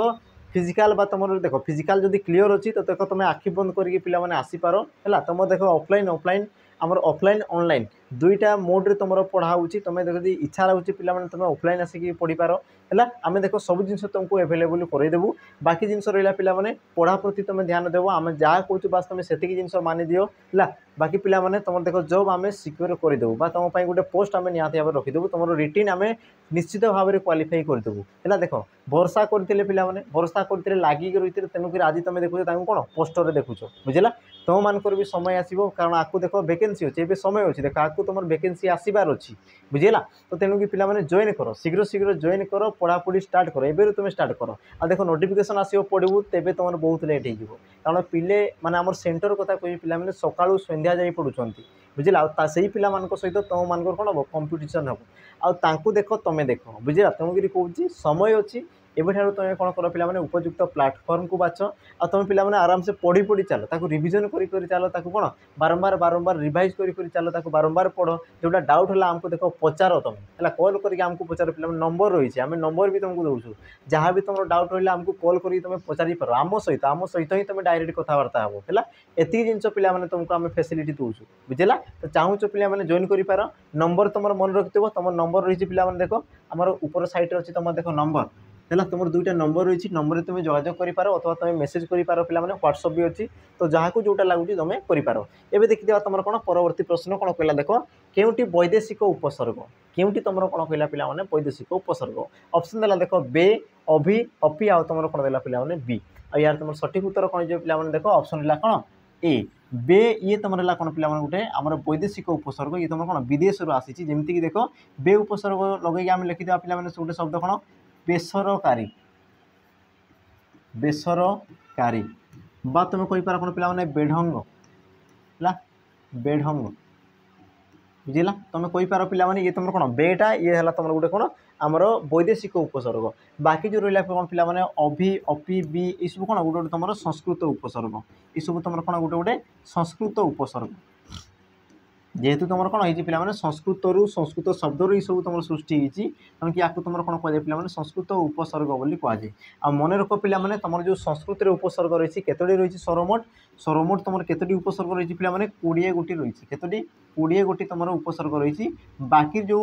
फिजिकाल तुम देख फिजिकाल जब क्लीयर अच्छी तो देख तुम आखि बंद करके पे आसीपार है तुम देख ऑफलाइन ऑफलाइन आमर ऑफलाइन ऑनलाइन दुईटा मोड्रे तुम पढ़ा तुम देख इच्छा लगे पे तुम ऑफलाइन आसिक पढ़ी पार है आम देख सब जिन तुमको एवेलेबल करदेबू बाकी जिन रहा पे पढ़ा प्रति तुम ध्यान देव आम जहाँ कहूँ बास तुम से जिन मानि दियो है बाकी पे तुम देख जॉब आम सिक्योर करदेबू तुम गोटे पोस्ट आम निहत भाव रखीदेबू तुम रिटिन आम निश्चित भाव में क्वालिफाई करदेबू है देख भरोसा करते पे भरोसा करते लगिक रही तेणुक आज तुम देखुच कौन पोस्टर देखुच बुझला तुम मानकर भी समय आसो कारण आपको देख वैकेंसी अच्छे ये समय अच्छी देख आपको तुम वैकेंसी आसबार अच्छी बुझेगा तो तेणुक पे जॉइन कर शीघ्र शीघ्र जॉइन कर पढ़ापढ़ी स्टार्ट कर एवं तुम स्टार्ट कर आ देख नोटिफिकेशन आसो पढ़ू तेज तुम बहुत लेट हो कारण पिले माने आम सेंटर कथा कह पे सकाळू संध्या जाई पढ़ुंट बुझला से पिला सहित तुम मान कौन हम कंपिटिशन हम आउ देख तुम देख बुझला तेणुक कौन समय अच्छी एवं तुम कौन कर पे उपयुक्त प्लाटफर्म को बाछ आ तुम पे आराम से पढ़ी पढ़ी चल रिविजन कर चल कौन बारंबार बारंबार रिवाइज कर चल बारंबार पढ़ जोटा डाउट है आमको देख पचार तुम है कॉल करके पचार पे नंबर रही आम नंबर भी तुमको दूसु जहाँ भी तुम डाउट रहा आमको कॉल कर तुम पचारि पार आम सहित ही तुम डायरेक्ट कथबार्ता हम है एति जिन पे तुमको आम फैसिलिटी दूसु बुझेगा तो चाहूँ पे जॉइन कर नंबर तुम मन रखिथ तुम नंबर रही पे देख आम ऊपर साइड अच्छी तुम देख नंबर है तुम दुईटा नंबर रही नंबर तुम जोगाजोग कर अथवा तुम मेसेज कर पे व्हाट्सअप भी अच्छी तो जहाँ को जोटा लगुच तुम कर एवं देखिए तुम कौन परवर्ती प्रश्न कौन कहला देख केउटी वैदेशिक उपसर्ग केउटी तुम कौन कहला पे वैदेशिक उपसर्ग ऑप्शन देला देख बे अभि अपि आ तुम कौन देला पे बी आ यार तुम सठिक उत्तर कौन जो पे देख ऑप्शन है कौन ए बे ये तुम रहा कौन पे गोटे आम वैदेशिक उपसर्ग ये तुम कौन विदेश आसी जमीक देख बे उपसर्ग लगे आम लिखिदेवा पे गोटे शब्द कौन बेसरकारी बेसरकारी बा तुम कहींपार कौन पे बेढंग है बेढंग बुझेगा तुम कहींपार पे ये तुम कौन बेटा ये है तुम गोटे कौन आमर वैदेशिक उपसर्ग बाकी जो रहा कौन पे अभि अपि बी ये सब कौन गोटे तुम संस्कृत उपसर्ग ये सब तुम कौन गोटे गोटे संस्कृत उपसर्ग जेहेतु तुम कौन हो पे संस्कृत संस्कृत शब्द ये सब तुम सृष्टि तेणुक या तुम कौन कह पे संस्कृत उपसर्ग बोली कहुए आ मन रख पे तुम जो संस्कृत उपसर्ग रही केतोटी रही स्वरमोट तुम केतोटी उपसर्ग रही पे 20 गोटी रही केतोटी 20 गोटी तुम उपसर्ग रही बाकी जो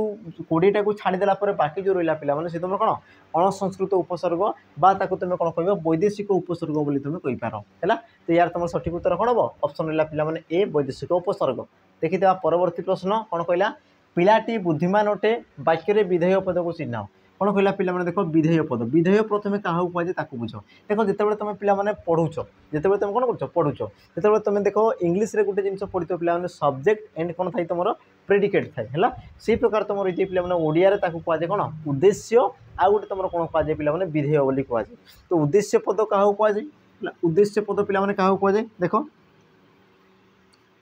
20टा को छाड़देला बाकी जो रहा पे से तुम कौन अणसंस्कृत उपसर्ग बा तुम कौन कह वैदेशिक उपसर्ग बोली तुम कहींपार है तो यार तुम सठिक उत्तर कौन हम ऑप्शन रहा पे ए वैदेशिक उपसर्ग देखिए परवर्ती प्रश्न कौन कहला पिलाटी बुद्धिमान अटे वाक्य विधेय पद को चिन्ह कौन कहला पे देख विधेय पद विधेय प्रथम क्या कहुए बुझ देख जिते तुम पे पढ़ुच जिते तुम कौन कर पढ़ुच जो तुम देख इंग्लीश रे गोटे जिन पढ़ी पे सब्जेक्ट एंड कौन थाई तुम प्रेडिकेट थाए है से प्रकार तुम रही पे ओडिया कहुए कौन उद्देश्य आ गोटे तुम कौन कहुए पे विधेय बोली कहुए तो उद्देश्य पद क्या कहुए उद्देश्य पद पे क्या कहुए देख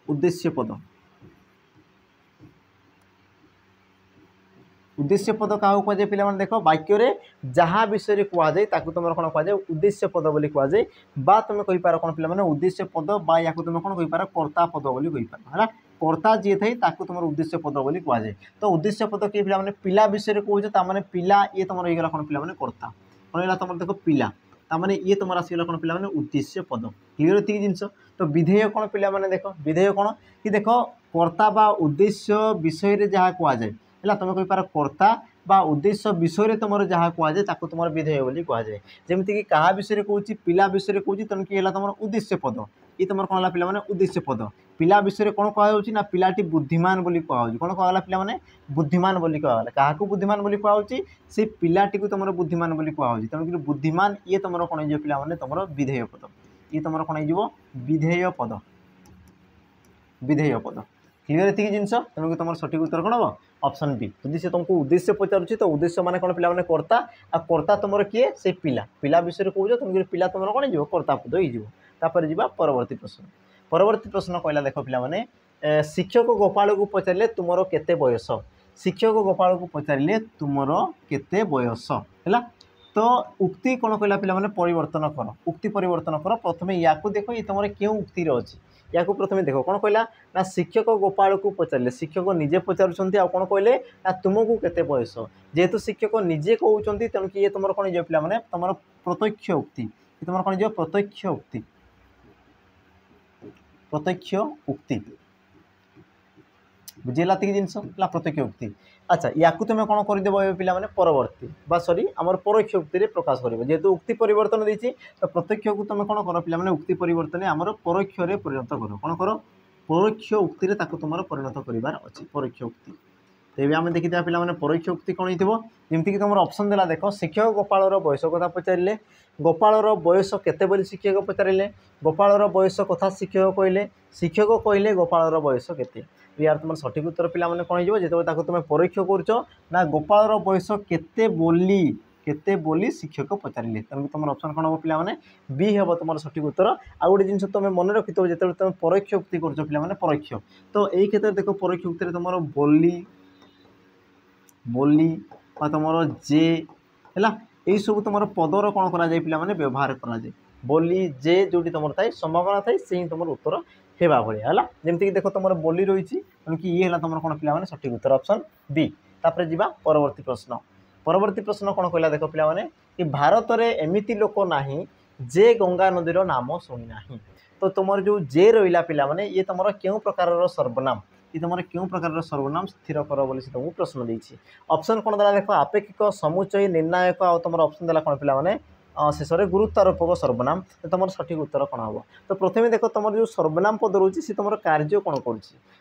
उद्देश्य पद उद्देश्य पद क्या कहुए पे देख वाक्य जहाँ विषय कहुए तुम कौन कहुए उद्देश्य पद बोली कहुए बा तुम कहींपार कौन पे उद्देश्य पद बा या तुम कौन कहींपार कर्ता पद बोली कहींपार है कर्ता जी थे तुम उद्देश्य पद बोली कहुए तो उद्देश्य पद किए पे पिला विषय कहे पिला ये तुम रहीगला कौन पे कर्ता कौन तुम देख पिला तामाने ये तुम आसगला कौन पे उद्देश्य पद क्लीयर थी जिनस तो विधेय कौन पे देख विधेय कौन कि देख कर्ता बा उद्देश्य विषय जहाँ कहुए है तुम कहींपार कर्ता बा उद्देश्य विषय तुम जहाँ कहुए तुम विधेय बोली कहुए जमीक कि क्या विषय कहूँ पिला विषय कहूँ तेणुक है तुम उद्देश्य पद ये तुम कौन है पे उद्देश्य पद पिला विषय कौन कहुँ ना पिलाटी बुद्धिमान बोली कहुँ कौन कहला पे बुद्धिमान बोली कहला क्या बुद्धिमान बोली कहुँ से पिलाटी को तुम बुद्धिमान बोली कहुँ तेणुक बुद्धिमान ये तुम कौन पे तुम विधेय पद ये तुम कौन हो विधेय पद विधेय पद क्लीयर एतिक जिनस तेणुक तुम सठिक उत्तर कौन हम ऑप्शन बी जदि से तुमको उद्देश्य पचारुच्छी तो उद्देश्य माने कौन पिला माने कर्ता आ कर्ता तुम किए से पिला पिला विषय कौच तुम पिला तुम कौन हो कर्ता पद हो परवर्ती प्रश्न परवर्ती प्रश्न कहला देख पिला माने शिक्षक गोपाल को पचारे तुमर केते बयस शिक्षक गोपाल को पचारे तुमर केते बयस है तो उक्ति कौन कहला पिला माने परिवर्तन कर उक्ति परिवर्तन कर प्रथम या देख ये तुम क्यों उक्ति अच्छी या प्रथम देख कौन कहला ना शिक्षक गोपाल को पचारे शिक्षक निजे पचारुंट आ कौन कहले ना तुमको केते बयस जेहेतु शिक्षक निजे कहते तेणुक ये तुम कौन हो पिला माने तुम प्रत्यक्ष उक्ति तुम कौन हो प्रत्यक्ष उक्ति बुझेगा तीन जिनस प्रत्यक्ष उक्ति अच्छा या तुम कौन करदेव पिला माने परवर्ती बा सॉरी आमर परोक्ष उक्ति प्रकाश कर जेहेतु उक्ति परिवर्तन देती तो प्रत्यक्ष को तुम कौन कर पिला माने उक्ति परिवर्तन आमर परोक्ष परिणत कर कौन कर परोक्ष उक्ति तुम परिणत करार अच्छे परोक्ष उक्ति तेज आम देखा पिला माने परोक्ष उक्ति कौन होमती तुम ऑप्शन देला देख शिक्षक गोपाल बयस कथा पचारे गोपाल बयस केते शिक्षक पचारे गोपाल बयस कथा शिक्षक कहले शिक्षक कहले गोपाल बयस केते यार तुम सठिक उत्तर पिला माने कौन हो जो तुम परीक्ष कर गोपाल बयस केते बोली शिक्षक पचारे तेणु तुम ऑप्शन कौन हम पिला माने बी हम तुम सठिक उत्तर आ गोटे जिन तुम मन रखी जो तुम परोक्ष उक्ति कर पिला माने परोक्ष तो यही क्षेत्र में देख परोक्ष उक्ति तुम बोली तुम जे है यही सब तुम पदर कौन कर पिला माने व्यवहार कर बोली जे जो तुम थाए संभावना थाए से तुम उत्तर हेबा भाया है जमीक देख तुम बोली रही तेणुक ये तुम कौन पिला माने सठिक उत्तर ऑप्शन बी तापर जी परवर्ती प्रश्न कौन कहला देख पिला माने कि भारत में एमती लोक ना जे गंगा नदीर नाम शुणी ना तो तुम जो जे रहा पिला माने ये तुम क्यों प्रकार सर्वनाम ये तुम क्यों प्रकार सर्वनाम स्थिर कर बोली से तुमको प्रश्न देती ऑप्शन कौन देला देख आपेक्षिक समुच्चय निर्णायक आ तुम ऑप्शन देला कौन पिला माने शेष में गुरुत्वारोपक सर्वनाम तो तुम सठिक उत्तर कौन हम तो प्रथम देख तुम जो सर्वनाम पद रोचे सी तुम कार्य कौन कर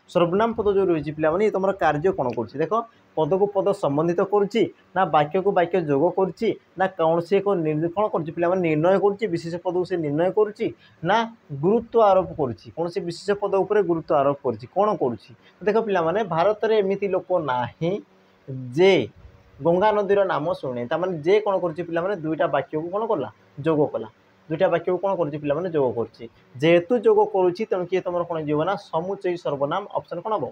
सर्वनाम पद जो रही पे तुम कार्य कौन कर देख पद को पद संबंधित करुच्ची ना वाक्य को वाक्य जोग करुच्ची ना कौन से एक कौन कर पे निर्णय करुच्ची विशेष पद को से निर्णय करुच्ची ना गुरुत्व आरोप करुच्ची कौन से विशेष पद उपर गुरुत्व आरोप करुच्ची कौन करुच्ची देख पे भारत में एमती लोक ना जे गंगा नदीर नाम शुणे तार जे कौन कर दुईटा वाक्य को कौन कला जोग कला दुईटा वाक्य को कौन कर जोग कर जेहेतु जोग करुच्ची तेणु किए तुम कौन जीवना समुच्चय सर्वनाम ऑप्शन कौन हम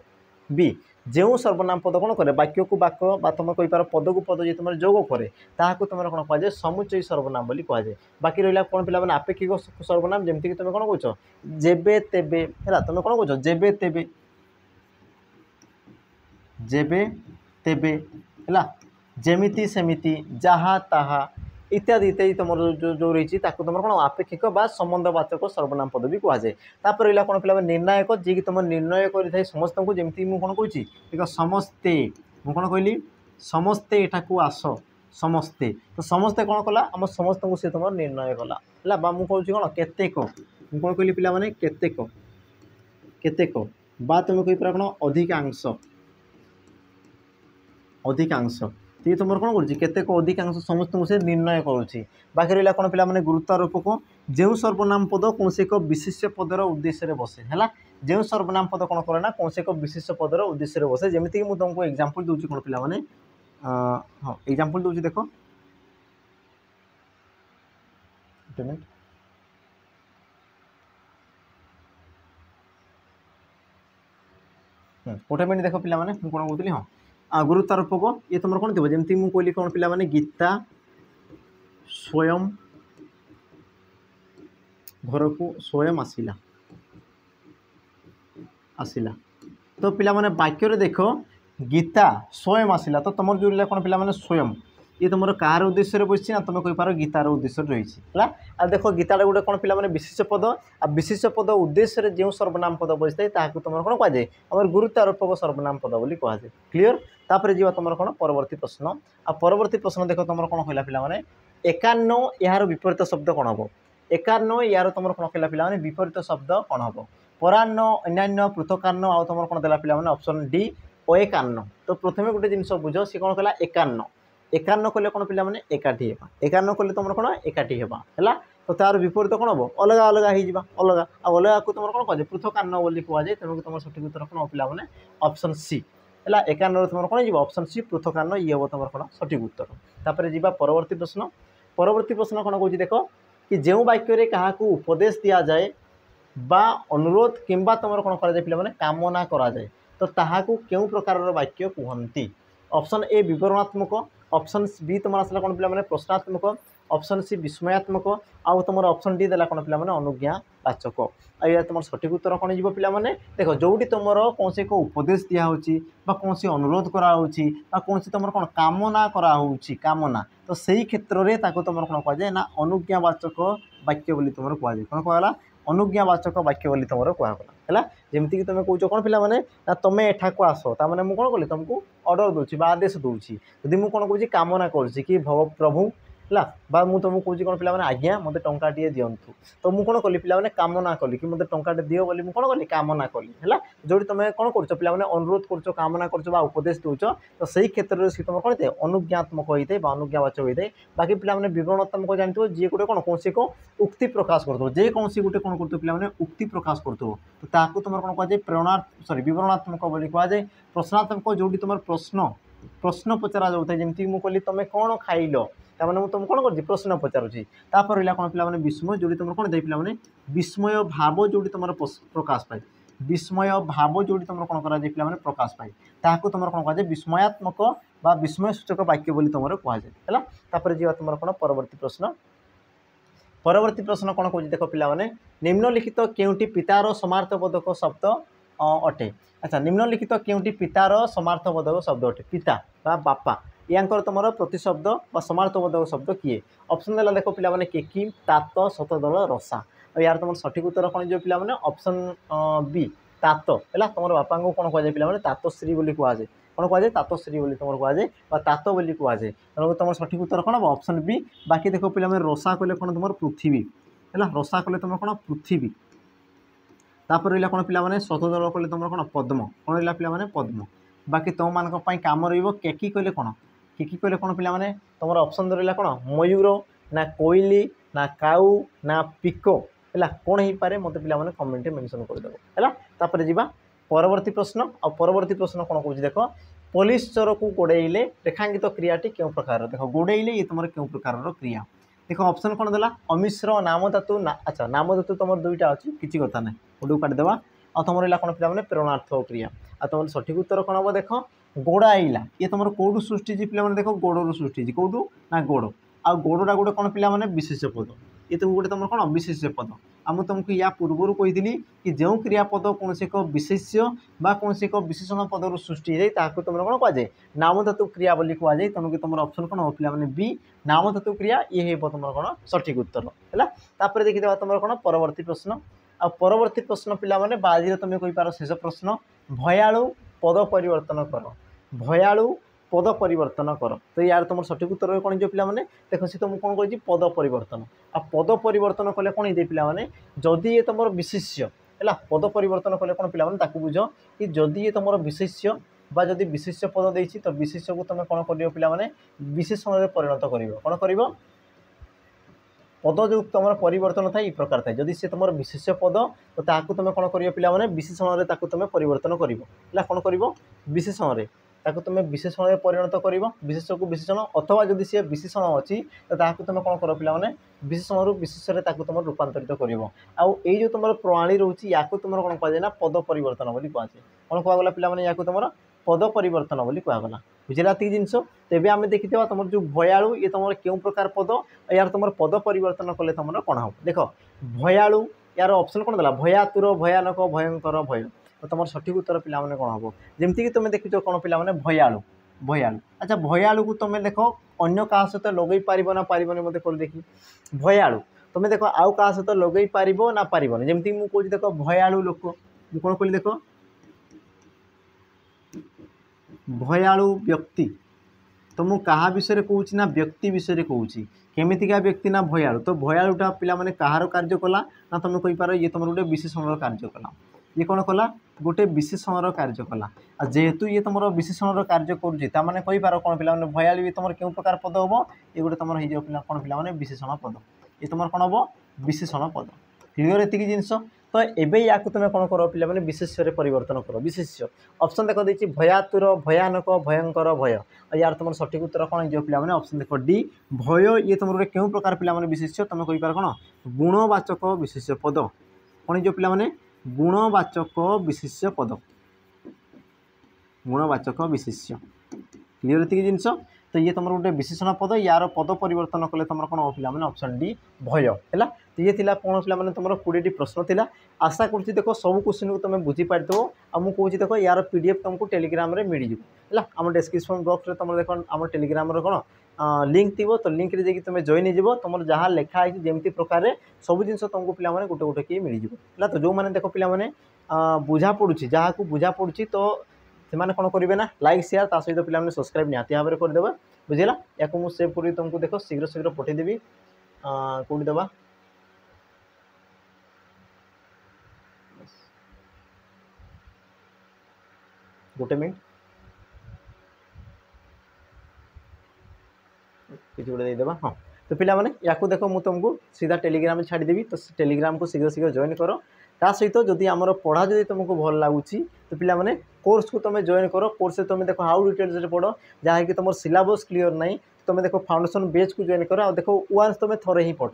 बी जो सर्वनाम पद कौन करे वाक्य को वाक्य तुम कहींपार पद को पद जो तुम जोग कै ताकू तुम कौन कहुए समुच्चय सर्वनाम बोली कहुए बाकी रहा कौन पे आपेक्षिक सर्वनाम जमीक तुम कौन कौच जेबे तेबे है तुम कौन कौच जेबे तेबे जेबे तेबे है जेमिति सेमिति जहा ताहा इत्यादि इत्यादि तुम जो रही तुम कौन आपेक्षिक बा संबंधवाचक सर्वनाम पद भी कहुए तापर रहा कौन पे निर्णायक जी तुम निर्णय कर समस्त को जमी मुझे कौन कहूँ देख समस्ते मुझे कौन कहली समस्ते एठाकू आस समस्ते तो समस्ते कौन कला आम समस्त को सी तुम निर्णय कला है मुझे कहूँ कौन केतेक मुझे कौन कहली पे केतेक केतेक बा तुम कहीपर कौन अधिकांश अधिकांश ये तुम कौन करतेक अधिकांश समस्त को से निर्णय करुच्ची बाकी रहा कौन पे गुरुत्वारोपक जो सर्वनाम पद कौन से एक विशिष्ट पदर उद्देश्य बसे है जो सर्वनाम पद कौन करे ना कौन से एक विशिष्ट पदर उद्देश्य बसे जमीक मुझे तुमको एग्जांपल दूसरी कौन पे हाँ एग्जांपल दूसरी देख गोटे मिनट देख पे मुझे कौन कहती हाँ गुरुत्वारोपक ये तुम कौन थी जमी मुझे कहली कौन पे गीता स्वयं घर को स्वयं आसला आसला तो पिला माने वाक्य रे देख गीता स्वयं आसला तो तुम जो रहा कौन पे स्वयं ये तुम कार उद्देश्य बसी ना तुम कहींपार गीतार उद्देश्य रही है आ देख गीता गोटे कौन पे विशिष्ट पद आ विशिष्ट पद उद्देश्य जो सर्वनाम पद बसी था तुम कौन कहुए आम गुरुत्वारोपक सर्वनाम पद बोली कहुए क्लीयर तापर जी तुम कौन परवर्ती प्रश्न आ परवर्ती प्रश्न देख तुम कौन कहला पे एकान्न यार विपरीत शब्द कौन हम एकान्न यार तुम कौन कहला पे विपरीत शब्द कौन हम परान्न अन्यान्य पृथकान्न आ तुम कौन देला पे ऑप्शन डी अएकान्न तो प्रथम गोटे जिन बुझ सी कौन कहला एकान्न एकान्न कले कौन पे एकाठी एकान्न कले तुम कौन एकाठी है तो तार विपरीत कौन हम अलग अलग हो अलग अलग को तुम कौन कह पृथकान्न बोली कहुए तेणुक तुम सठिक उत्तर कौन हो पे ऑप्शन सी है। एकान्न तुम कौन हो ऑप्शन सी पृथकान्न ये हम तुम कौन सठिक उत्तर। तापर जी परवर्ती प्रश्न। परवर्ती प्रश्न कौन कौन देख कि जो वाक्य क्या उपदेश दि जाए बा अनुरोध किंबा तुम कौन कर पे कामना करा जाए तो ताहाकू क्यों प्रकार वाक्य कहती। ऑप्शन ए विवरणात्मक, ऑप्शन बी तुम आसला कौन पे प्रश्नात्मक, ऑप्शन सी विस्मयात्मक आउ तुम ऑप्शन डी देला कौन पे अनुज्ञावाचक। आ तुम सठिक उत्तर कौन जी पे देख जोटी तुम कौन से उपदेश दिखाई कौन से अनुरोध कराऊँगी कौन से तुम कौन कामना कराऊँगी कामना तो सही क्षेत्र में तुम कौन कहुए ना अनुज्ञावाचक वाक्य बोली तुम कहुए कौन कहला अनुज्ञावाचक वाक्य बोली तुम कहगला है। जमीक तुम कौच कौन पे तुम एठाक आस ताने मुझे कौन कली तुमको ऑर्डर दूसरी आदेश दूसरी जदि मुझे कौन कौन कामना करुँच कि प्रभु है बा मुझे तुमको कौन कौन पे आज्ञा मत टाटे दिंतु तो मुझे कौन कली पे कामना कली कि मत टाटे दियो बोली कौन कली कामना कली है। जो तुम कौन कर पे अनुरोध कर कामना कर उपदेश दूच तो सही क्षेत्र में तुम कौन थे अनुज्ञात्मक होता है अनुज्ञावाचक होता है। बाकी पे विवरणात्मक जानते जी गोटे कौन कौन से उक्ति प्रकाश कर जेकोसी गोटे कौन कर पे उक्ति प्रकाश कर तो तुम कौन कहुए प्रेरणा सॉरी विवरणात्मक बोली कहुए। प्रश्नात्मक जो तुम प्रश्न प्रश्न पचरा जाए जमी मुझे कहली तुम कौन खाइल ताने मुझे तुम कौन कर प्रश्न पचारूँ तापर रहा कौन पे विस्मय जो तुम कौन दे पे विस्मय भाव जो तुम प्रकाश पाए विस्मय भाव जो तुम कौन कर पे प्रकाश पाए ताकू तुम कौन कहुए विस्मयात्मक बा विस्मय सूचक वाक्य बोली तुम कहुए है। जी तुम कौन परवर्ती प्रश्न। परवर्ती प्रश्न कौन कह देख पे निम्नलिखित केउटी पितार समार्थबोधक शब्द अटे। अच्छा निम्नलिखित केउटी पितार समार्थबोधक शब्द अटे पिता बा बापा यांकर तुम प्रतिशब्द व समार्थबोधक शब्द किए। ऑप्शन देला देख पे केकी तात शतदल रसा यार तुम सठिक उत्तर कौन जो पे ऑप्शन बी तात है। तुम बापा को कौन कहुए पे तातश्री बोली कहुए कौन कहुए तातश्री बोली तुम कहुए तात बोली कहुए तेणु तुम सठिक उत्तर कौन हम ऑप्शन बी। बाकी देख पे रसा कहले कौन तुम पृथ्वी है रसा कहले तुम कौन पृथ्वी तापर रहा कौन पे शतदल कहले तुम कौन पद्म कौन रहा पे पद्म। बाकी तुम मान काम रेकी कहले कौन केकी कहले कौन पे तुम ऑप्शन रहा कौन मयूर ना कोइली ना काऊ ना पिको है कौन हो पारे मत पे कमेंट मेंशन करदेव है। जी परवर्ती प्रश्न आ परवर्ती प्रश्न कौन कौन देख पुलिस चोर को गोड़ेले रेखांकित क्रियाटी क्यों प्रकार देख गोड़ेले ये तुम क्यों प्रकार क्रिया देख ऑप्शन कौन देला अमिश्र नाम धातु ना अच्छा नाम धातु तुम दुईटा अच्छी किसी कथा ना गोड़ काटिदेवा आ तुम रहा कौन पे प्रेरणार्थ क्रिया आ तुम सठिक उत्तर कौन हम देख गोड़ाइला ये तुम कौटू सृष्टि पे देख गोड़ू सृष्टि कौटू ना गोड़ आ गोड़ा गोटे कौन पे विशेष पद ये तो गोटे तुम कौन विशेष पद आ मुझे तुमको या पूर्वर कही कि जो क्रियापद कौन से एक विशेष्य बा कौन से एक विशेषण पदर सृष्टि जाए तुम कौन कहुए नाम धातु क्रिया बोली कहुए तेणुक तुम ऑप्शन कौन हो पे बी नाम धातु क्रिया ये हो तुम कौन सठिक उत्तर है। देखिए तुम कौन परवर्ती प्रश्न आ परवर्ती प्रश्न पे बाजी तुम कहींपार शेष प्रश्न भयालु पद परिवर्तन कर भयालु पद परिवर्तन कर तो यार तुम सठिक उत्तर कौन जो पे देख सी तुम कौन कर पद परिवर्तन आ पद परिवर्तन कले कौन ये पे जदि ये तुम विशेष्य है पद परिवर्तन कले कौन पे बुझ कि जदि ये तुम विशेष्य बा जदि विशेष्य पद देती तो विशेष्य को तुम कौन कर पे विशेषण में परिणत कर कौन कर पद जो तुम परिवर्तन था ये प्रकार था जदि से तुम विशेष पद तो ताकू तुम कौन कर पे विशेषण में तुम परिवर्तन कर कौन कर विशेषण में ताकू तुम विशेषण में परिणत कर विशेष को विशेषण अथवा जदि सी विशेषण अच्छी तो ताकू तुम कौन कर पे विशेषण विशेष तुम रूपांतरित कर आई जो तुम प्रणाली रोचे या तुम कौन कहुए ना पद परिवर्तन बोली कहुए कौन कहगला पे या तुम पद परिवर्तन बोली कहगला बुझेगा ये जिनस तेज आम देखी तुम जो भयालु ये तुम क्यों प्रकार पद यार तुम पद परिवर्तन कले तुम कौन हम देख भयालु यार ऑप्शन कौन देला भयातुर भयानक भयंकर भय तो तुम सठिक उत्तर पे कौन हम जमीक तुम देखी कौन पे भयालु भयालु अच्छा भयालु को तुम देख अन्य क्या सहित लगे पार ना पार मत कर देखी भयालु तुम देख आउ क्या सहित लगे पार ना पार जमी मुझे देख भयालु लोक मुझे कौन कहली देख भयालु व्यक्ति तो मुझे क्या विषय कहूँ ना व्यक्ति विषय कहूँ केमितिका व्यक्ति ना भयालु तो भयालुटा पे कहार कार्य कला ना तुम कहींपार ये तुम गोटे विशेषण कार्य कला ये कौन कला गोटे विशेषण कार्य कला जेहेतु ये तुम विशेषण कार्य करुँचे कहींपार कौन पे भयालु तुम क्यों प्रकार पद हम ये गोटे तुम कौन पे विशेषण पद ये तुम कौन हम विशेषण पद क्लीयर एति जिनस तो एबे या तुम कौन कर पिला माने विशेष्य परिवर्तन कर विशेष्य ऑप्शन देख देछि भयातुर भयानक भयंकर भय यार तुम सठिक उत्तर कौन हो पिला माने ऑप्शन देख डी भय ये तुम गोटे केउ प्रकार पिला माने विशेष्य तुम कहि पार कौन गुणवाचक विशेष्य पद कौन हो पिला माने गुणवाचक विशेष्य पद गुणवाचक विशेष्य क्लीयर एति जिनस तो ये तुम गोटे विशेषण पद यार पद परिवर्तन कले तुम कौन पिला माने ऑप्शन डी भय है तो ये थिला कौन पिला माने तुम 20 प्रश्न थिला आशा करुँच देख सब क्वेश्चन को तुम बुझी पारथो आ मु कहूँ देख यार पीडीएफ तुमको टेलीग्राम रे मिल जाए आम डिस्क्रिप्शन बॉक्स रे तुम देख आम टेलीग्राम रे कौन लिंक थी तो लिंक रे जाकि तुम जॉइन हो तुम जहाँ लिखाई जमी प्रकार सब जिन तुमको पिला माने गोटे गोटे किए मिल जाए तो जो मैंने देख पिला माने बुझा पड़ुची जहाँ को बुझा पड़ुची तो से कौन करेंगे ना लाइक शेयर ता सहित पिला सब्सक्राइब निहाती भाव में करदे बुझेगा या मुझे सेव कर तुमको देख शीघ्र शीघ्र पठेदेवी कौटी देवा गोटे मिनट किसी गोटे देदेवा हाँ तो पिला माने या देख मुझे तुमको सीधा टेलीग्राम में छाड़देवी तो टेलीग्राम को शीघ्र शीघ्र जॉइन कर ता सहित जदि आमर पढ़ा जदि तुमको भल लगुच तो पिला माने कोर्स को तुम जॉइन कर कोर्स तुम देख हाउ डिटेल्स पढ़ जहाँकि तुम सिलेबस क्लीयर नहीं तुम देख फाउंडेशन बेच को जॉइन कर देख वन्स तुम थोड़े ही पढ़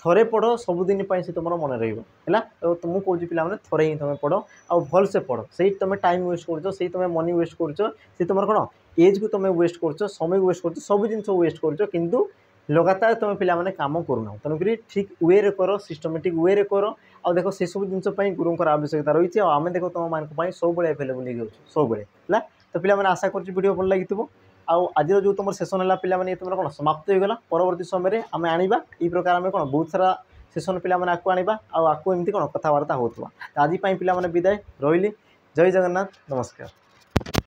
थोड़े पढ़ सबुदिन से तुम मन रहा तो तुमको कौच पिला माने थोड़े ही तुम पढ़ आ भल से पढ़ से तुम टाइम वेस्ट कर तुम मनी वेस्ट कर तुम कौन एज को तुम वेस्ट कर समय वेस्ट कर सब जिन वेस्ट कर किंतु लगातार तुम पिला माने काम करूना तेणुक ठीक वे रे कर सिस्टमेटिक वे रे कर आ देख से सब जिन गुरुंर आवश्यकता रही है आम देख तुम मान सब एभेलेबल हो सब है तो पिला माने आशा कर वीडियो भल लगी आज जो तुम सेसन है पिला माने तुम कौन समाप्त हो गला परवर्ती समय आम आनिबा ई प्रकार आम कौन बहुत सारा सेसन पिला माने आकु आनिबा आकु एमती कौन कथबार्ता होता आज पिला माने विदाय रही जय जगन्नाथ नमस्कार।